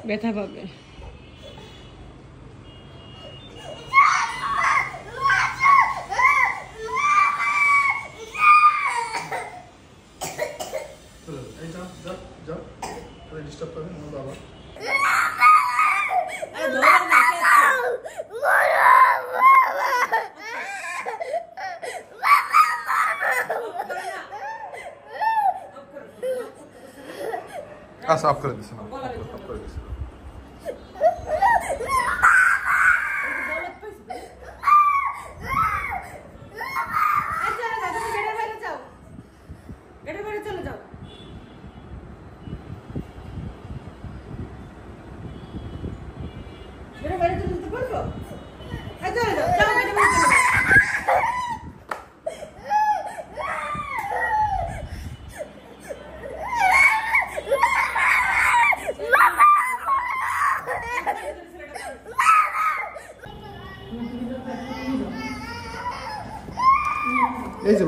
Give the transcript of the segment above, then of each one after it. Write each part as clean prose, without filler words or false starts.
ব্যথা পাবে। ডিস্টার্ব করবে না বাবা। साफ कर दिस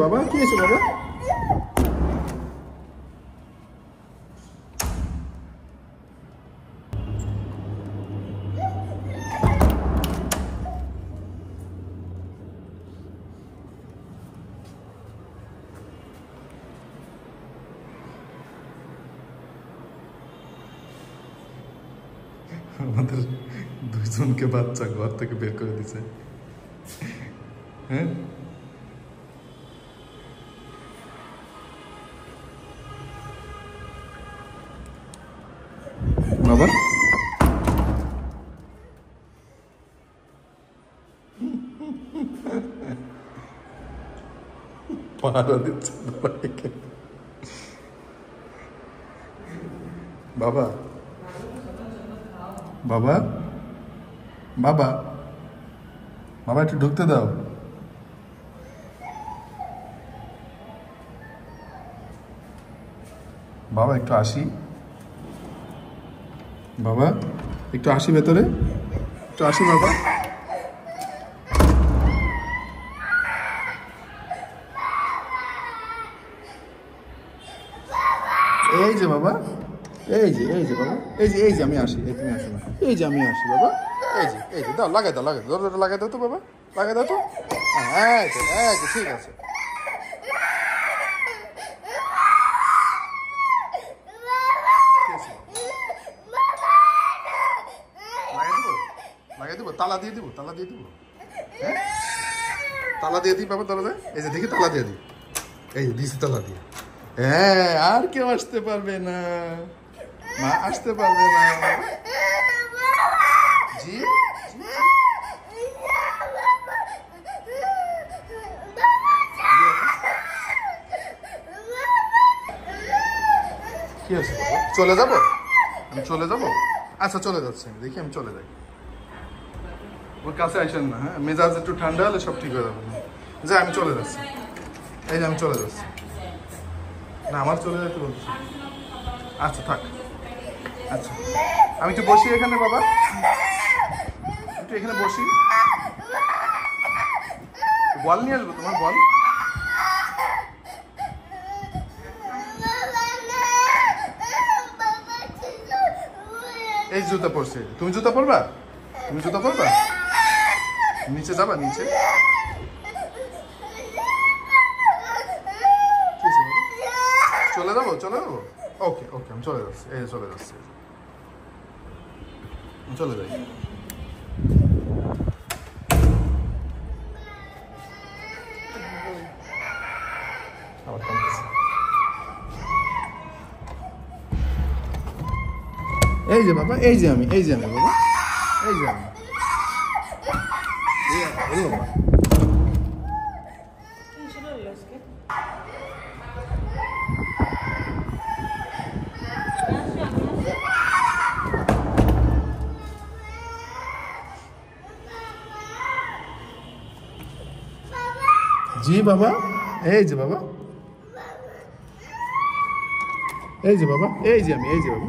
बाबा की बाबा আমাদের দুইজনকে বাচ্চা ঘর থেকে বের করে দিছে। হ্যাঁ বাবা পাহারা দিচ্ছে বাবা বাবা বাবা বাবা একটু ঢুকতে দাও। বাবা একটু আসি, বাবা একটু আসি ভেতরে, একটু আসি বাবা। এই যে বাবা, এই যে বাবা, এই যে আমি আসি, এই তুমি আসো না, এই যে আমি আসি বাবা, এই যে দাও, লাগাই দাও দরজাটা লাগাই দাও তো বাবা, লাগাই দাও তো। হ্যাঁ ঠিক আছে। লাগাই দেবো, তালা দিয়ে দিব, হ্যাঁ তালা দিয়ে দিই বাবা দরজায়। এই যে দেখি তালা দিয়ে দিই, এই যে দিছি তালা দিয়ে। হ্যাঁ আর কেউ আসতে পারবে না, মা আসতে পারবে না। জি কি আছে চলে যাবো, আমি চলে যাবো। আচ্ছা চলে যাচ্ছি, দেখি আমি চলে যাই। ওর কাছে আসেন না, হ্যাঁ মেজাজ একটু ঠান্ডা হলে সব ঠিক হয়ে যাবে। যে আমি চলে যাচ্ছি, এই যে আমি চলে যাচ্ছি। না আমার চলে যেতে বলছি। আচ্ছা থাক, আচ্ছা আমি একটু বসি এখানে বাবা, একটু এখানে বসি। বল নিয়ে আসবো, তোমার বল। এই জুতা পরছে, তুমি জুতা পরবা, তুমি জুতা পরবা, নিচে যাবা, নিচে চলে যাবো, চলে যাবো। ওকে আমি চলে যাচ্ছি, এই চলে যাচ্ছি, চলে যাই। এই যে বাবা, এই যে আমি বাবা, এই যে আমি জি বাবা, এই যে বাবা, এই যে বাবা, এই যে আমি, এই যে বাবা।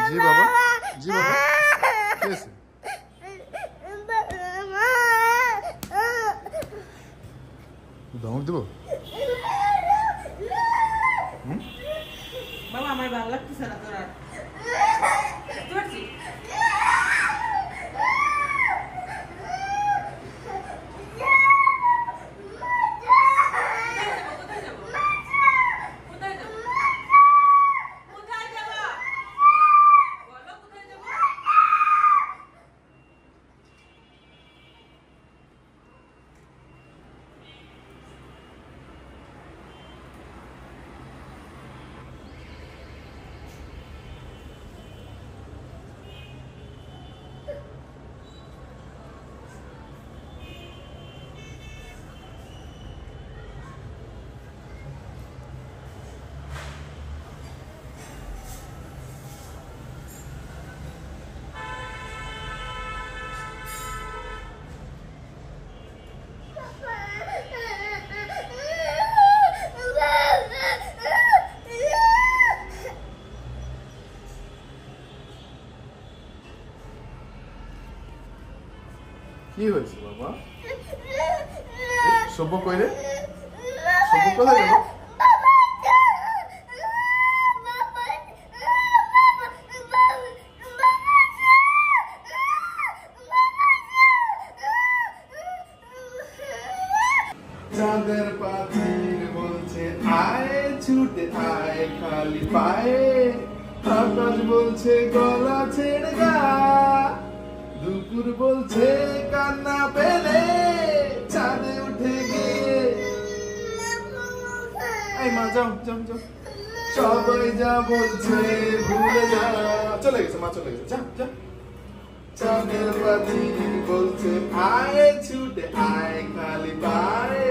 জি বাবা, জি বাবা, কি হয়েছে? ধমক দিব? বাবা আমার ভালো লাগতেছে না তোর আর কি হয়েছে বাবা? সভ্য কই রে? সভ্য কোথায় গেল? চাঁদের পাখির বলছে আয় ছুটে আয় খালি পায়ে, আকাশ বলছে গলা ছেড়ে গা, দুপুর বলছে কান্না পেলে চাঁদে উঠে গিয়ে। এই মা যাও যাও যাও, সবাই যা বলছে ভুলে যা। চলে গেছে মা, চলে গেছে, যা যা। চাঁদের পাখি বলছে আয় ছুটে আয় খালি পায়ে,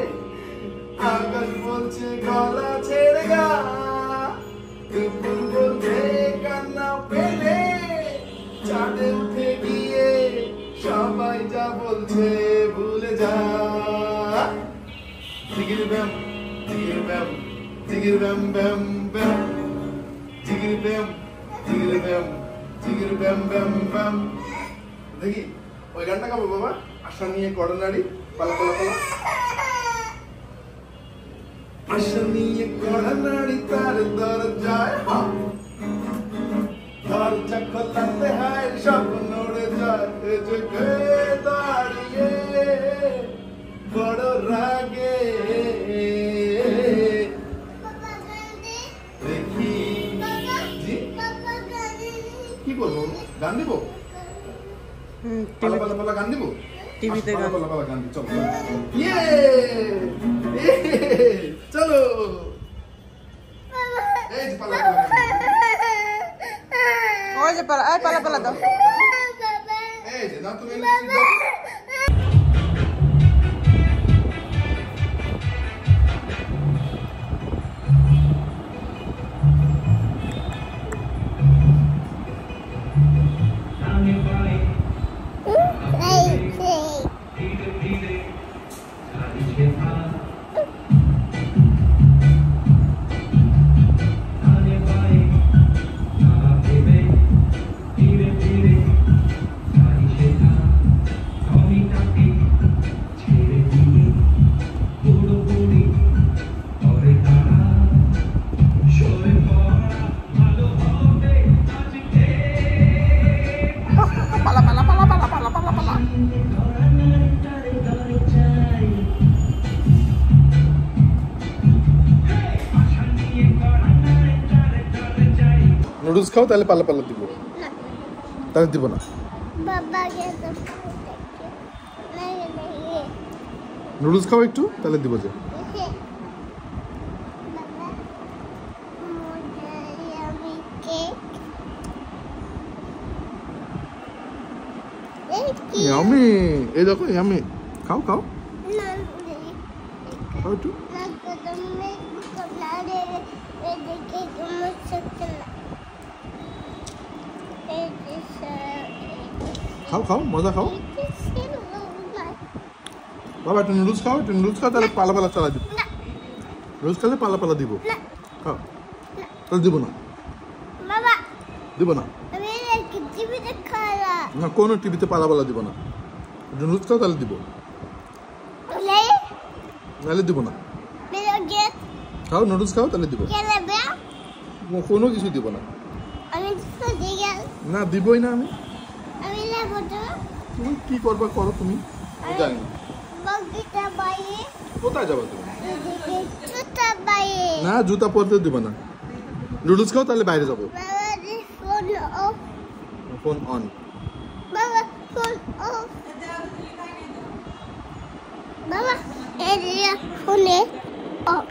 আকাশ বলছে গলা ছেড়ে গা, দুপুর বলছে কান্না পেলে চাঁদে উঠে গিয়ে, সবাই যা বলছে ভুলে যা। জিগির ব্যাম জিগির ব্যাম জিগির ব্যাম ব্যাম ব্যাম, জিগির ব্যাম জিগির ব্যাম জিগির ব্যাম ব্যাম ব্যাম। দেখি ওই গানটা গাবো বাবা, আশা নিয়ে কড়া নাড়ি পালা পালা পালা। আশা নিয়ে কড়া নাড়ি তার দরজায়, দরজা খোলাতে হয় স্বপ্ন উড়ে যায়, জেগে দাঁড়িয়ে বড় রাগে দেখি। জি কি বলবো, গান দিব? পালা পালা পালা গান দিব? টিভিতে পালা পালা পালা গান দিব, চলো ইয়ে চলো। এই যে পালা পালা গান দিব। ওই যে পালা, এই পালা পালা দাও। এই যে না তুমি ইলেকট্রিক দাও। নুডলস খাও তাহলে পালা পালা দিব, তাহলে দিব না। নুডলস খাও একটু তাহলে দিব যে। ইয়ামি, এই দেখো ইয়ামি, খাও খাও খাও একটু। খাও খাও, মজা খাও বাবা। একটু নুডলস খাও, একটু নুডলস খাও তাহলে পালা পালা চালা দিব। নুডলস খেলে পালা পালা দিব, খাও। তাহলে দিব না, দিব না। টিভিতে খালা না কোনো টিভিতে পালাপালা দিব না নুডলস খাও তাহলে দিব লে তাহলে দিব না মেরে গেট খাও নুডলস খাও তাহলে দিব কেলাবে কোনো কিছু দিব না আমি তো দিগা না দিবই না আমি নেব তো তুমি কি করবা করো তুমি আমি জানি না বগিটা বাইরে কোথায় যাবা তুমি জুতা বাইরে না জুতা পরতে দিব না নুডলস খাও তাহলে বাইরে যাবো বাবা দি ফোন অফ ফোন অন বাবা ফোন অফ বাবা এই ফোনে অফ